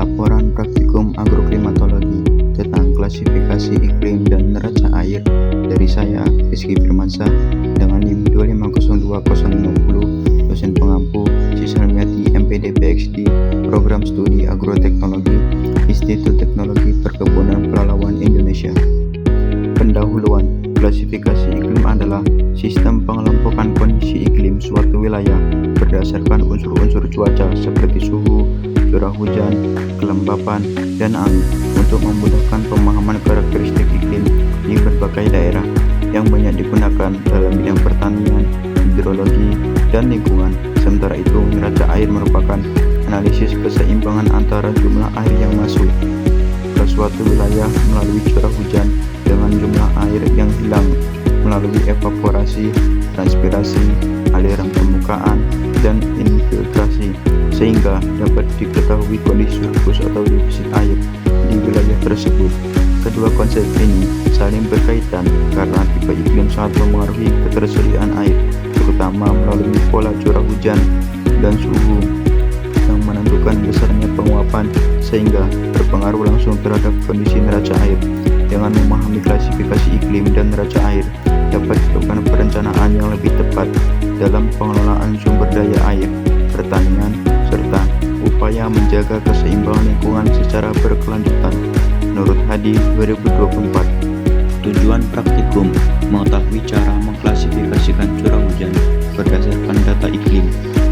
Laporan Praktikum Agroklimatologi tentang klasifikasi iklim dan neraca air dari saya, Rizky Firmansyah, dengan NIM 2502050, dosen pengampu Sishalmiati MPD PhD, Program Studi Agroteknologi, Institut Teknologi Perkebunan Pelalawan Indonesia. Pendahuluan. Klasifikasi iklim adalah sistem pengelompokan kondisi iklim suatu wilayah berdasarkan unsur-unsur cuaca seperti suhu, curah hujan, kelembapan, dan angin untuk memudahkan pemahaman karakteristik iklim di berbagai daerah yang banyak digunakan dalam bidang pertanian, hidrologi, dan lingkungan. Sementara itu, neraca air merupakan analisis keseimbangan antara jumlah air yang masuk ke suatu wilayah melalui curah hujan dengan jumlah air yang hilang melalui evaporasi, transpirasi, aliran permukaan, dan infiltrasi, sehingga dapat diketahui kondisi surplus atau defisit air di wilayah tersebut. Kedua konsep ini saling berkaitan karena tipe iklim sangat mempengaruhi ketersediaan air, terutama melalui pola curah hujan dan suhu yang menentukan besarnya penguapan, sehingga berpengaruh langsung terhadap kondisi neraca air. Dengan memahami klasifikasi iklim dan neraca air, dapat dilakukan perencanaan yang lebih tepat dalam pengelolaan sumber daya air, pertanian, serta upaya menjaga keseimbangan lingkungan secara berkelanjutan. Menurut Hadi 2024. Tujuan praktikum: mengetahui cara mengklasifikasikan curah hujan berdasarkan data iklim,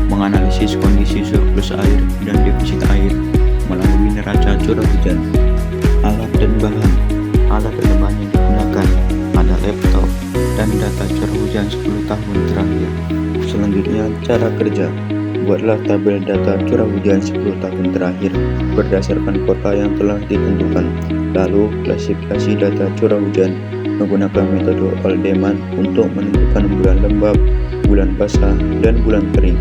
menganalisis kondisi surplus air dan defisit air melalui neraca curah hujan. Alat dan bahan. Alat dan bahan yang digunakan ada laptop dan data curah hujan 10 tahun terakhir. Selanjutnya, cara kerja. Buatlah tabel data curah hujan 10 tahun terakhir berdasarkan kota yang telah ditentukan. Lalu, klasifikasi data curah hujan menggunakan metode Oldeman untuk menentukan bulan lembab, bulan basah, dan bulan kering.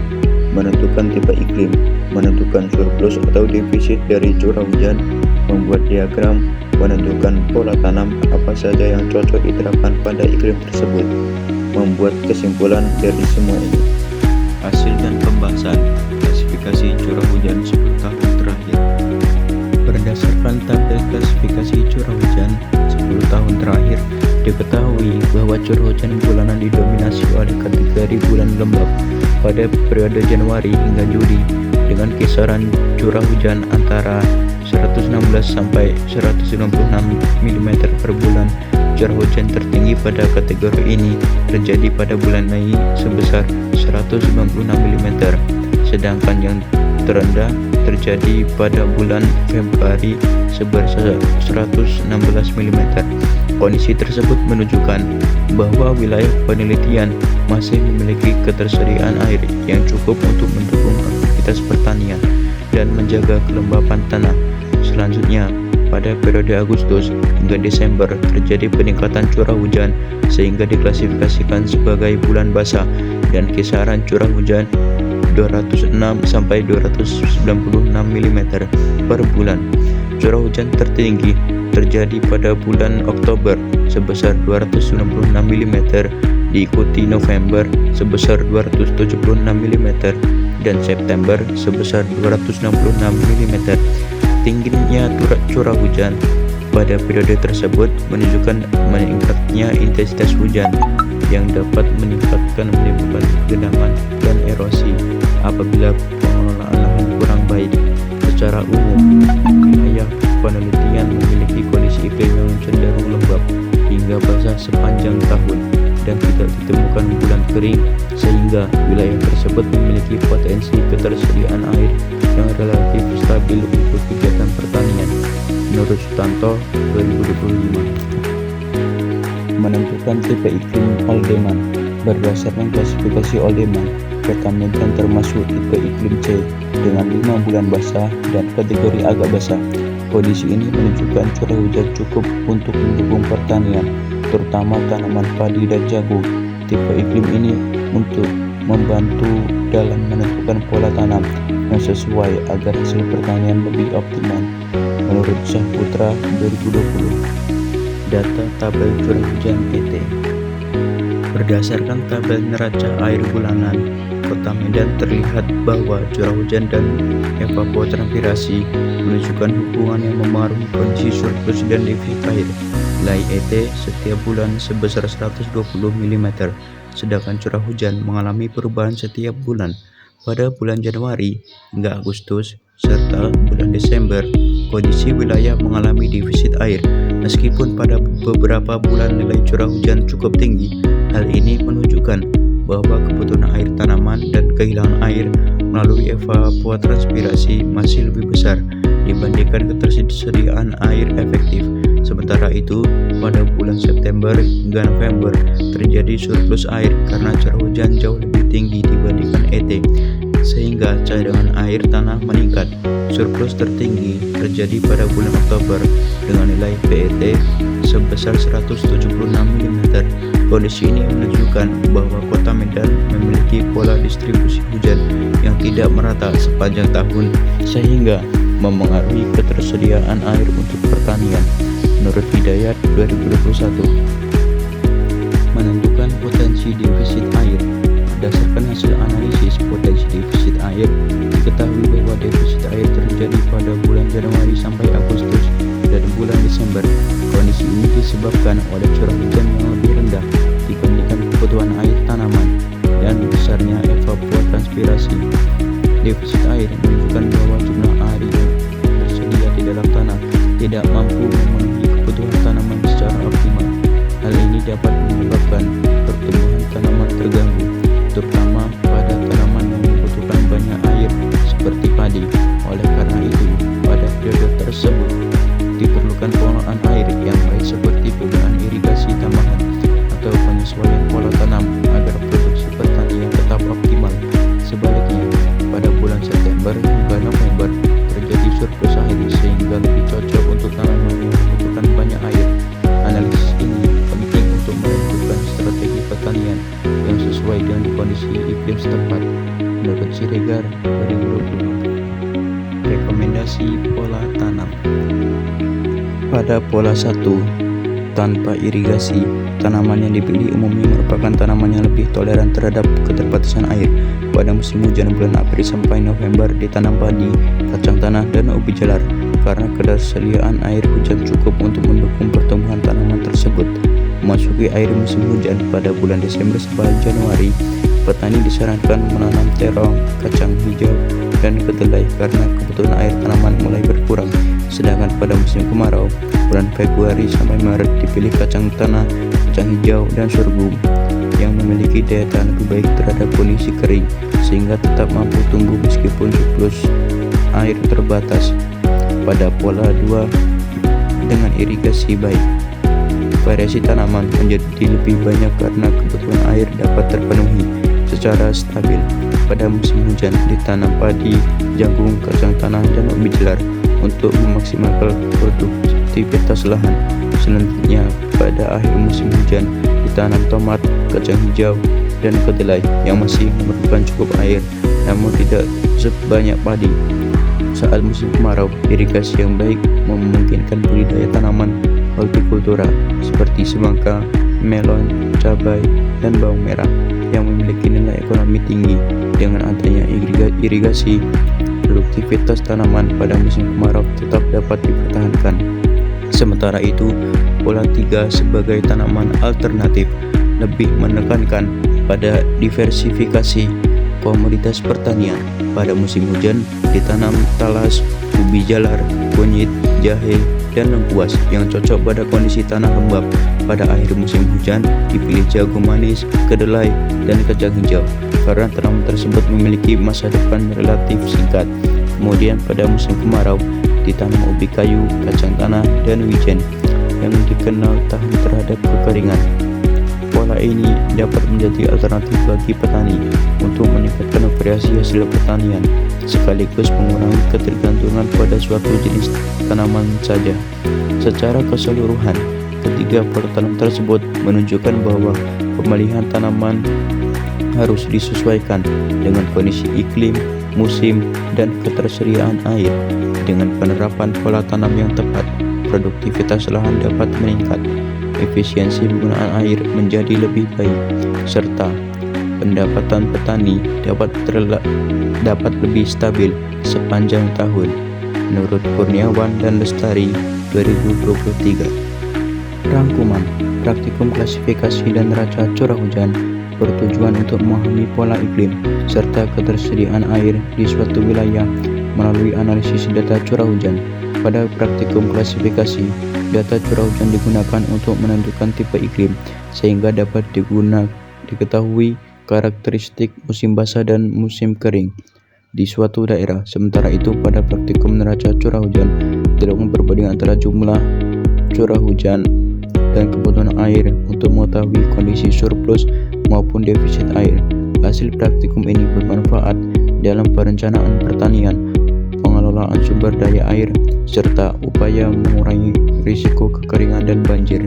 Menentukan tipe iklim, menentukan surplus atau defisit dari curah hujan, membuat diagram, menentukan pola tanam apa saja yang cocok diterapkan pada iklim tersebut, membuat kesimpulan dari semua ini. Hasil dan pembahasan klasifikasi curah hujan 10 tahun terakhir. Berdasarkan tabel klasifikasi curah hujan 10 tahun terakhir, diketahui bahwa curah hujan bulanan didominasi oleh kategori bulan lembab pada periode Januari hingga Juli dengan kisaran curah hujan antara 116 sampai 196 mm per bulan. Curah hujan tertinggi pada kategori ini terjadi pada bulan Mei sebesar 196 mm, sedangkan yang terendah terjadi pada bulan Februari sebesar 116 mm. Kondisi tersebut menunjukkan bahwa wilayah penelitian masih memiliki ketersediaan air yang cukup untuk mendukung aktivitas pertanian dan menjaga kelembapan tanah. Selanjutnya, pada periode Agustus hingga Desember terjadi peningkatan curah hujan sehingga diklasifikasikan sebagai bulan basah dan kisaran curah hujan 206 sampai 296 mm per bulan. Curah hujan tertinggi terjadi pada bulan Oktober sebesar 296 mm, diikuti November sebesar 276 mm dan September sebesar 266 mm. Tingginya curah hujan pada periode tersebut menunjukkan meningkatnya intensitas hujan yang dapat menimbulkan genangan dan erosi apabila pengelolaan lahan kurang baik. Secara umum, wilayah penelitian memiliki kondisi iklim yang cenderung lembab hingga basah sepanjang tahun dan tidak ditemukan bulan kering, sehingga wilayah tersebut memiliki potensi ketersediaan air yang relatif stabil untuk kegiatan pertanian. Menurut Sutanto 2025. Menentukan tipe iklim Oldeman. Berdasarkan klasifikasi Oldeman, Pertanian termasuk tipe iklim C dengan 5 bulan basah dan kategori agak basah. Kondisi ini menunjukkan curah hujan cukup untuk mendukung pertanian, terutama tanaman padi dan jagung. Tipe iklim ini untuk membantu dalam menentukan pola tanam yang sesuai agar hasil pertanian lebih optimal. Menurut Syahputra 2020. Data tabel curah hujan PT. Berdasarkan tabel neraca air bulanan, kota Medan terlihat bahwa curah hujan dan evapotranspirasi menunjukkan hubungan yang memengaruhi kondisi surplus dan defisit air. Nilai ET setiap bulan sebesar 120 mm, sedangkan curah hujan mengalami perubahan setiap bulan. Pada bulan Januari hingga Agustus serta bulan Desember, kondisi wilayah mengalami defisit air. Meskipun pada beberapa bulan nilai curah hujan cukup tinggi, hal ini menunjukkan bahwa kebutuhan air tanaman dan kehilangan air melalui evapotranspirasi masih lebih besar dibandingkan ketersediaan air efektif. Sementara itu, pada bulan September hingga November terjadi surplus air karena curah hujan jauh lebih tinggi dibandingkan ET, sehingga cadangan air tanah meningkat. Surplus tertinggi terjadi pada bulan Oktober dengan nilai PET sebesar 176 mm. Kondisi ini menunjukkan bahwa kota Medan memiliki pola distribusi hujan yang tidak merata sepanjang tahun, sehingga memengaruhi ketersediaan air untuk pertanian. Menurut Hidayat 2021, menentukan potensi defisit air. Berdasarkan hasil analisis potensi defisit air, diketahui bahwa defisit air terjadi pada bulan Januari sampai Agustus dan bulan Desember. Kondisi ini disebabkan oleh curah hujan yang lebih rendah dibandingkan kebutuhan air tanaman dan besarnya evapotranspirasi. Defisit air menunjukkan bahwa jumlah air yang tersedia di dalam tanah tidak mampu memenuhi kebutuhan tanaman secara optimal. Hal ini dapat menyebabkan pertumbuhan tanaman terganggu, terutama pada tanaman yang membutuhkan banyak air seperti padi. Oleh karena itu, pada periode tersebut diperlukan pengelolaan air yang baik seperti penggunaan irigasi tambahan atau penyesuaian pola tanam agar produksi pertanian tetap optimal. Sebaliknya, pada bulan September hingga November terjadi surplus air sehingga lebih cocok untuk tanaman yang membutuhkan banyak air. Analisis ini penting untuk menentukan strategi pertanian yang sesuai dengan kondisi iklim setempat. Menurut Siregar 2020. Rekomendasi pola tanam. Pada pola 1, tanpa irigasi, tanaman yang dipilih umumnya merupakan tanaman yang lebih toleran terhadap keterbatasan air. Pada musim hujan bulan April sampai November ditanam padi, kacang tanah, dan ubi jalar karena ketersediaan air hujan cukup untuk mendukung pertumbuhan tanaman tersebut. Memasuki akhir musim hujan pada bulan Desember sampai Januari, petani disarankan menanam terong, kacang hijau, dan kedelai karena kebutuhan air tanaman mulai berkurang. Sedangkan pada musim kemarau, bulan Februari sampai Maret dipilih kacang tanah, kacang hijau, dan sorghum yang memiliki daya tahan lebih baik terhadap kondisi kering sehingga tetap mampu tumbuh meskipun surplus air terbatas. Pada pola 2 dengan irigasi baik, variasi tanaman menjadi lebih banyak karena kebutuhan air dapat terpenuhi secara stabil. Pada musim hujan ditanam padi, jagung, kacang tanah, dan ubi jalar untuk memaksimalkan produktivitas lahan. Selanjutnya, pada akhir musim hujan ditanam tomat, kacang hijau, dan kedelai yang masih memerlukan cukup air namun tidak sebanyak padi. Saat musim kemarau, irigasi yang baik memungkinkan budidaya tanaman hortikultura seperti semangka, melon, cabai, dan bawang merah yang memiliki nilai ekonomi tinggi. Dengan adanya irigasi, produktivitas tanaman pada musim kemarau tetap dapat dipertahankan. Sementara itu, pola 3 sebagai tanaman alternatif lebih menekankan pada diversifikasi komoditas pertanian. Pada musim hujan ditanam talas, ubi jalar, kunyit, jahe, dan lengkuas yang cocok pada kondisi tanah lembab. Pada akhir musim hujan dipilih jagung manis, kedelai, dan kacang hijau karena tanaman tersebut memiliki masa depan relatif singkat. Kemudian pada musim kemarau ditanam ubi kayu, kacang tanah, dan wijen yang dikenal tahan terhadap kekeringan. Pola ini dapat menjadi alternatif bagi petani untuk meningkatkan variasi hasil pertanian sekaligus mengurangi ketergantungan pada suatu jenis tanaman saja. Secara keseluruhan, ketiga pola tanam tersebut menunjukkan bahwa pemilihan tanaman harus disesuaikan dengan kondisi iklim, musim, dan ketersediaan air. Dengan penerapan pola tanam yang tepat, produktivitas lahan dapat meningkat, efisiensi penggunaan air menjadi lebih baik, serta pendapatan petani dapat lebih stabil sepanjang tahun, menurut Kurniawan dan Lestari 2023. Rangkuman, praktikum klasifikasi dan neraca curah hujan bertujuan untuk memahami pola iklim serta ketersediaan air di suatu wilayah melalui analisis data curah hujan. Pada praktikum klasifikasi, data curah hujan digunakan untuk menentukan tipe iklim sehingga dapat diketahui karakteristik musim basah dan musim kering di suatu daerah. Sementara itu, pada praktikum neraca curah hujan dilakukan perbandingan antara jumlah curah hujan dan kebutuhan air untuk mengetahui kondisi surplus maupun defisit air. Hasil praktikum ini bermanfaat dalam perencanaan pertanian, pengelolaan sumber daya air, serta upaya mengurangi risiko kekeringan dan banjir.